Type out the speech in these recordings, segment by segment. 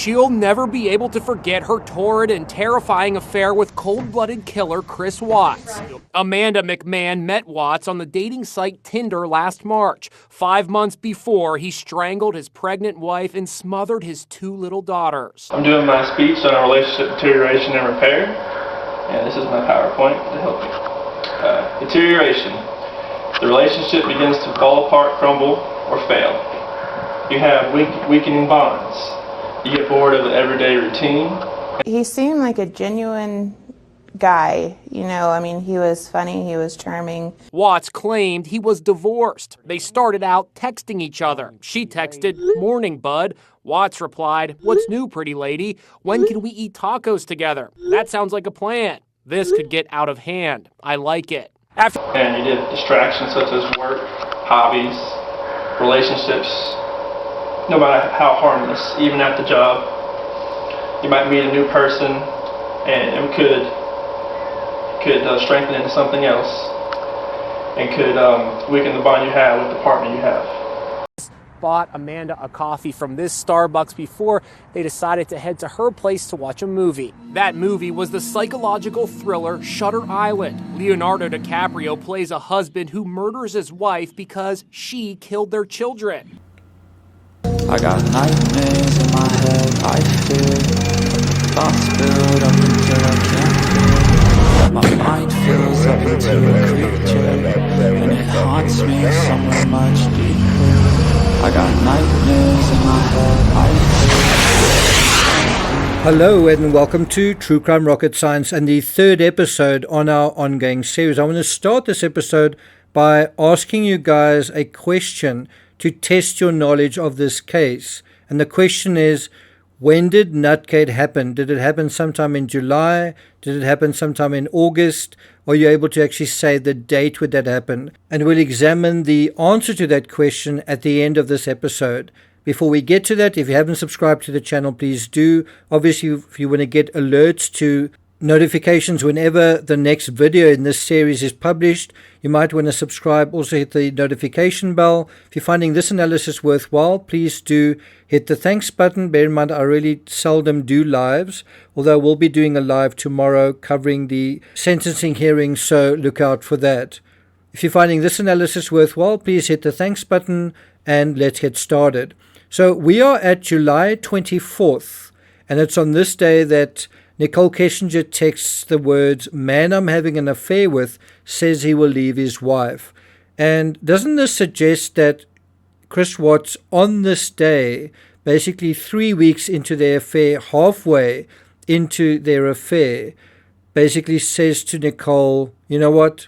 She'll never be able to forget her torrid and terrifying affair with cold-blooded killer Chris Watts. Amanda McMahon met Watts on the dating site Tinder last March, 5 months before he strangled his pregnant wife and smothered his 2 little daughters. I'm doing my speech on relationship deterioration and repair, and this is my PowerPoint to help you. Deterioration. The relationship begins to fall apart, crumble, or fail. You have weakening bonds. You get bored of the everyday routine. He seemed like a genuine guy, you know, I mean, he was funny, he was charming. Watts claimed he was divorced. They started out texting each other. She texted, "Morning, bud." Watts replied, "What's new, pretty lady? When can we eat tacos together?" That sounds like a plan. This could get out of hand. I like it. And you did distractions such as work, hobbies, relationships, no matter how harmless, even at the job. You might meet a new person and it could strengthen into something else and could weaken the bond you have with the partner you have. Bought Amanda a coffee from this Starbucks before they decided to head to her place to watch a movie. That movie was the psychological thriller Shutter Island. Leonardo DiCaprio plays a husband who murders his wife because she killed their children. I got nightmares in my head, I fear. Thoughts build up until I can't feel. My mind fills up into a creature, and it haunts me somewhere much deeper. I got nightmares in my head, I fear. Hello and welcome to True Crime Rocket Science and the third episode on our ongoing series. I want to start this episode by asking you guys a question to test your knowledge of this case. And the question is, when did Nutgate happen? Did it happen sometime in July? Did it happen sometime in August? Are you able to actually say the date when that happened? And we'll examine the answer to that question at the end of this episode. Before we get to that, if you haven't subscribed to the channel, please do. Obviously, if you want to get alerts to notifications whenever the next video in this series is published, you might want to subscribe. Also hit the notification bell. If you're finding this analysis worthwhile, please do hit the thanks button. Bear in mind, I really seldom do lives, although we'll be doing a live tomorrow covering the sentencing hearing, so look out for that. If you're finding this analysis worthwhile, please hit the thanks button and let's get started. So we are at July 24th, and it's on this day that Nichol Kessinger texts the words, "Man I'm having an affair with says he will leave his wife." And doesn't this suggest that Chris Watts on this day, basically 3 weeks into their affair, halfway into their affair, basically says to Nichol, "You know what?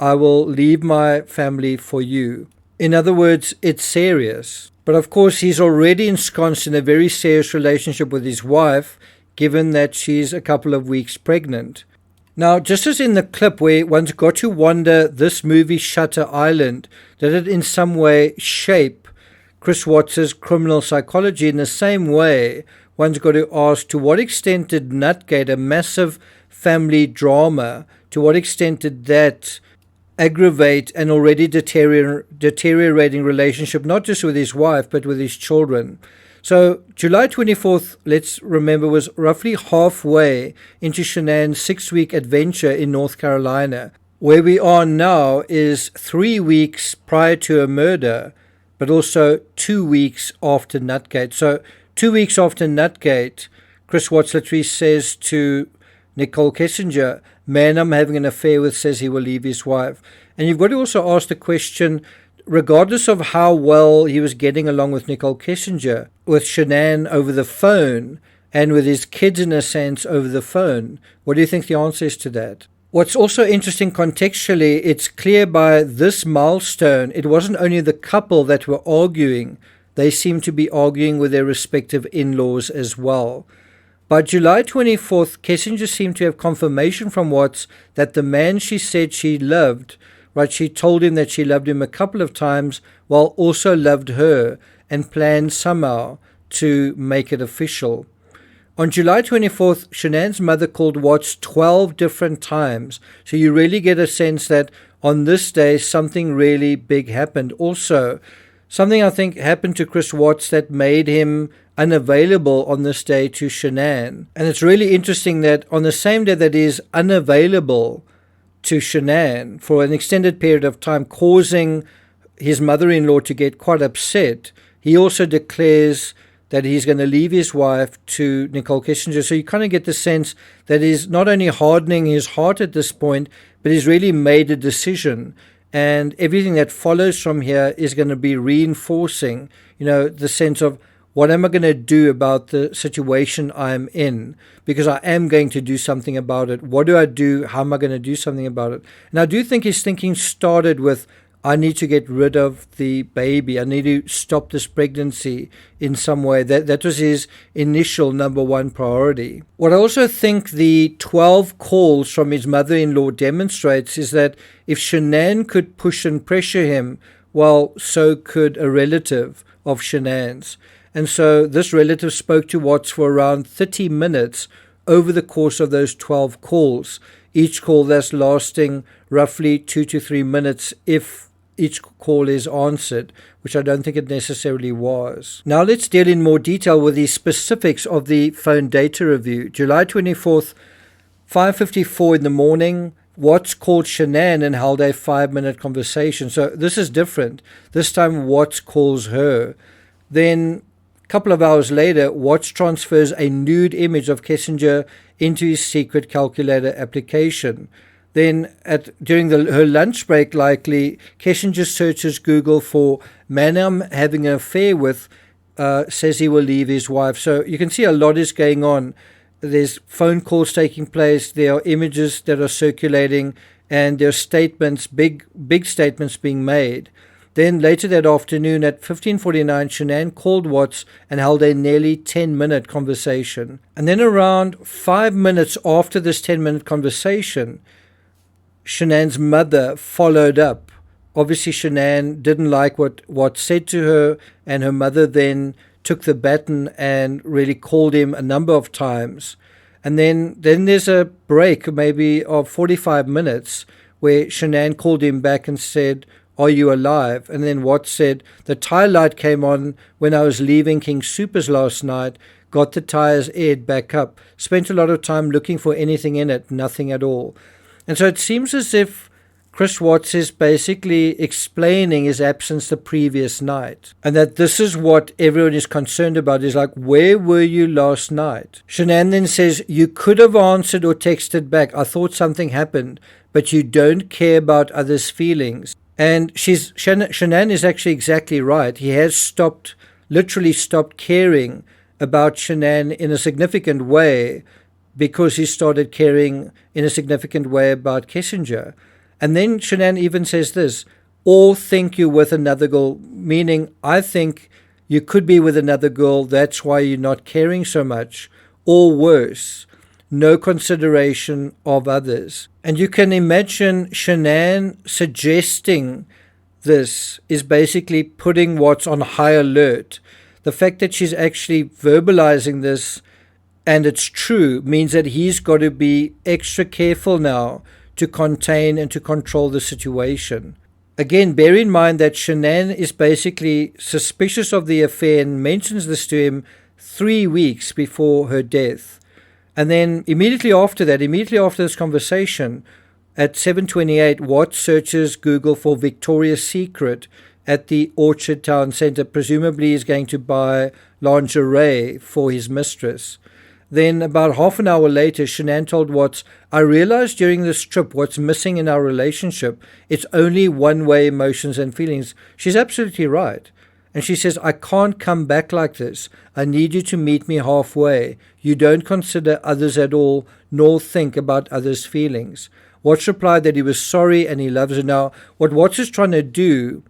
I will leave my family for you." In other words, it's serious. But of course, he's already ensconced in a very serious relationship with his wife, given that she's a couple of weeks pregnant. Now, just as in the clip where one's got to wonder, this movie Shutter Island, did it in some way shape Chris Watts' criminal psychology? In the same way, one's got to ask, to what extent did Nutgate, a massive family drama, to what extent did that aggravate an already deteriorating relationship, not just with his wife, but with his children? So July 24th, let's remember, was roughly halfway into Shannann's 6-week adventure in North Carolina. Where we are now is 3 weeks prior to a murder, but also 2 weeks after Nutgate. So 2 weeks after Nutgate, Chris Watts literally says to Nichol Kessinger, "Man I'm having an affair with says he will leave his wife." And you've got to also ask the question, regardless of how well he was getting along with Nichol Kessinger, with Shan'ann over the phone, and with his kids in a sense over the phone, what do you think the answer is to that? What's also interesting contextually, it's clear by this milestone, it wasn't only the couple that were arguing, they seemed to be arguing with their respective in-laws as well. By July 24th, Kessinger seemed to have confirmation from Watts that the man she said she loved, right, she told him that she loved him a couple of times while also loved her, and planned somehow to make it official. On July 24th, Shannann's mother called Watts 12 different times. So you really get a sense that on this day, something really big happened. Also, something I think happened to Chris Watts that made him unavailable on this day to Shan'ann. And it's really interesting that on the same day that he's unavailable to Shan'ann for an extended period of time, causing his mother-in-law to get quite upset, he also declares that he's going to leave his wife to Nichol Kessinger. So you kind of get the sense that he's not only hardening his heart at this point, but he's really made a decision. And everything that follows from here is going to be reinforcing, the sense of, what am I going to do about the situation I'm in? Because I am going to do something about it. What do I do? How am I going to do something about it? And I do think his thinking started with, I need to get rid of the baby. I need to stop this pregnancy in some way. That was his initial number one priority. What I also think the 12 calls from his mother-in-law demonstrates is that if Shan'ann could push and pressure him, well, so could a relative of Shan'ann's. And so this relative spoke to Watts for around 30 minutes over the course of those 12 calls, each call that's lasting roughly 2 to 3 minutes if each call is answered, which I don't think it necessarily was. Now let's deal in more detail with the specifics of the phone data review. July 24th, 5:54 in the morning, Watts called Shan'ann and held a 5-minute conversation. So this is different. This time Watts calls her. Then a couple of hours later, Watts transfers a nude image of Kessinger into his secret calculator application. Then during her lunch break, likely, Kessinger searches Google for man I'm having an affair with, says he will leave his wife. So you can see a lot is going on. There's phone calls taking place. There are images that are circulating, and there are statements, big statements being made. Then later that afternoon at 15:49, Shan'ann called Watts and held a nearly 10-minute conversation. And then around 5 minutes after this 10-minute conversation, Shanann's mother followed up. Obviously, Shan'ann didn't like what Watts said to her, and her mother then took the baton and really called him a number of times. And then there's a break, maybe of 45 minutes, where Shan'ann called him back and said, "Are you alive?" And then Watts said, "The tire light came on when I was leaving King Soopers last night, got the tires aired back up, spent a lot of time looking for anything in it, nothing at all." And so it seems as if Chris Watts is basically explaining his absence the previous night, and that this is what everyone is concerned about, is like, where were you last night? Shan'ann then says, "You could have answered or texted back. I thought something happened, but you don't care about others' feelings." And Shan'ann is actually exactly right. He has literally stopped caring about Shan'ann in a significant way, because he started caring in a significant way about Kessinger. And then Shan'ann even says this, "All think you're with another girl," meaning, I think you could be with another girl, that's why you're not caring so much. Or worse, no consideration of others. And you can imagine Shan'ann suggesting this is basically putting Watts on high alert. The fact that she's actually verbalizing this, and it's true, means that he's got to be extra careful now to contain and to control the situation. Again, bear in mind that Shan'ann is basically suspicious of the affair and mentions this to him 3 weeks before her death. And then immediately after this conversation, at 7:28, Watts searches Google for Victoria's Secret at the Orchard Town Centre. Presumably he's going to buy lingerie for his mistress. Then about half an hour later, Shan'ann told Watts, "I realized during this trip what's missing in our relationship. It's only one-way emotions and feelings." She's absolutely right. And she says, "I can't come back like this. I need you to meet me halfway. You don't consider others at all, nor think about others' feelings." Watts replied that he was sorry and he loves her. Now, what Watts is trying to do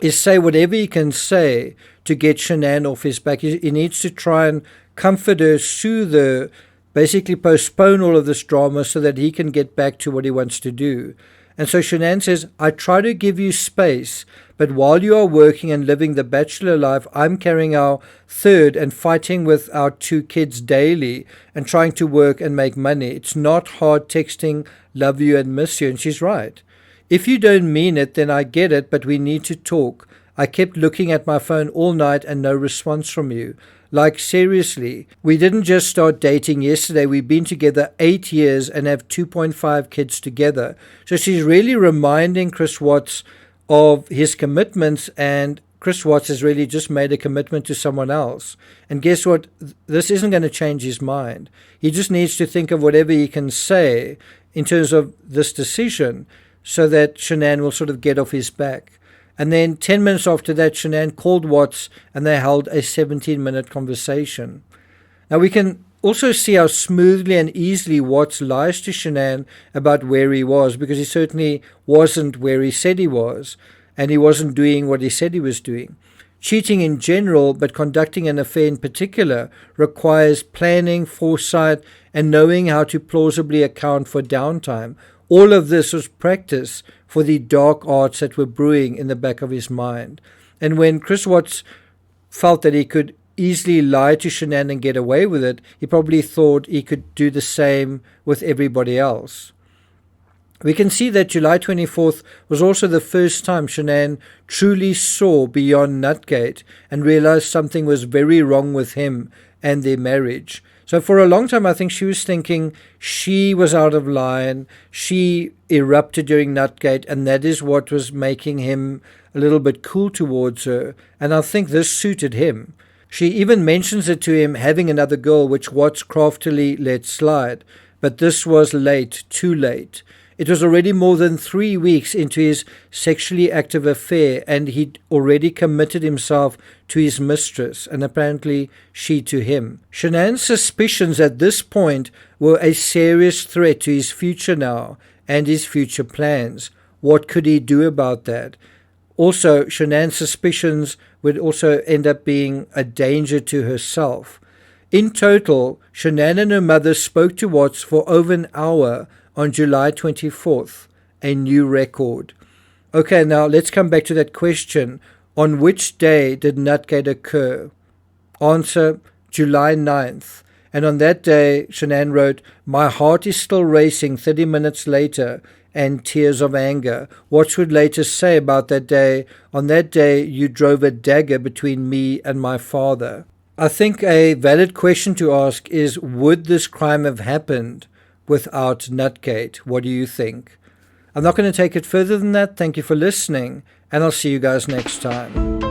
is say whatever he can say to get Shan'ann off his back. He needs to try and comfort her, soothe her, basically postpone all of this drama so that he can get back to what he wants to do. And so Shan'ann says, "I try to give you space, but while you are working and living the bachelor life, I'm carrying our third and fighting with our 2 kids daily and trying to work and make money. It's not hard texting, love you and miss you." And she's right. "If you don't mean it, then I get it, but we need to talk. I kept looking at my phone all night and no response from you. Like, seriously, we didn't just start dating yesterday. We've been together 8 years and have 2.5 kids together. So she's really reminding Chris Watts of his commitments, and Chris Watts has really just made a commitment to someone else. And guess what? This isn't going to change his mind. He just needs to think of whatever he can say in terms of this decision so that Shan'ann will sort of get off his back. And then 10 minutes after that, Shan'ann called Watts and they held a 17-minute conversation. Now we can also see how smoothly and easily Watts lies to Shan'ann about where he was, because he certainly wasn't where he said he was, and he wasn't doing what he said he was doing. Cheating in general, but conducting an affair in particular, requires planning, foresight, and knowing how to plausibly account for downtime. All of this was practice for the dark arts that were brewing in the back of his mind. And when Chris Watts felt that he could easily lie to Shan'ann and get away with it, he probably thought he could do the same with everybody else. We can see that July 24th was also the first time Shan'ann truly saw beyond Nutgate and realized something was very wrong with him and their marriage. So for a long time, I think she was thinking she was out of line, she erupted during Nutgate, and that is what was making him a little bit cool towards her. And I think this suited him. She even mentions it to him having another girl, which Watts craftily let slide. But this was late, too late. It was already more than 3 weeks into his sexually active affair, and he'd already committed himself to his mistress, and apparently she to him. Shan'ann's suspicions at this point were a serious threat to his future now, and his future plans. What could he do about that? Also, Shan'ann's suspicions would also end up being a danger to herself. In total, Shan'ann and her mother spoke to Watts for over an hour on July 24th, a new record. Okay, now let's come back to that question. On which day did Nutgate occur? Answer, July 9th. And on that day, Shan'ann wrote, "My heart is still racing 30 minutes later," and tears of anger. Watts would later say about that day, "On that day, you drove a dagger between me and my father." I think a valid question to ask is, would this crime have happened without Nutgate? What do you think? I'm not going to take it further than that. Thank you for listening, and I'll see you guys next time.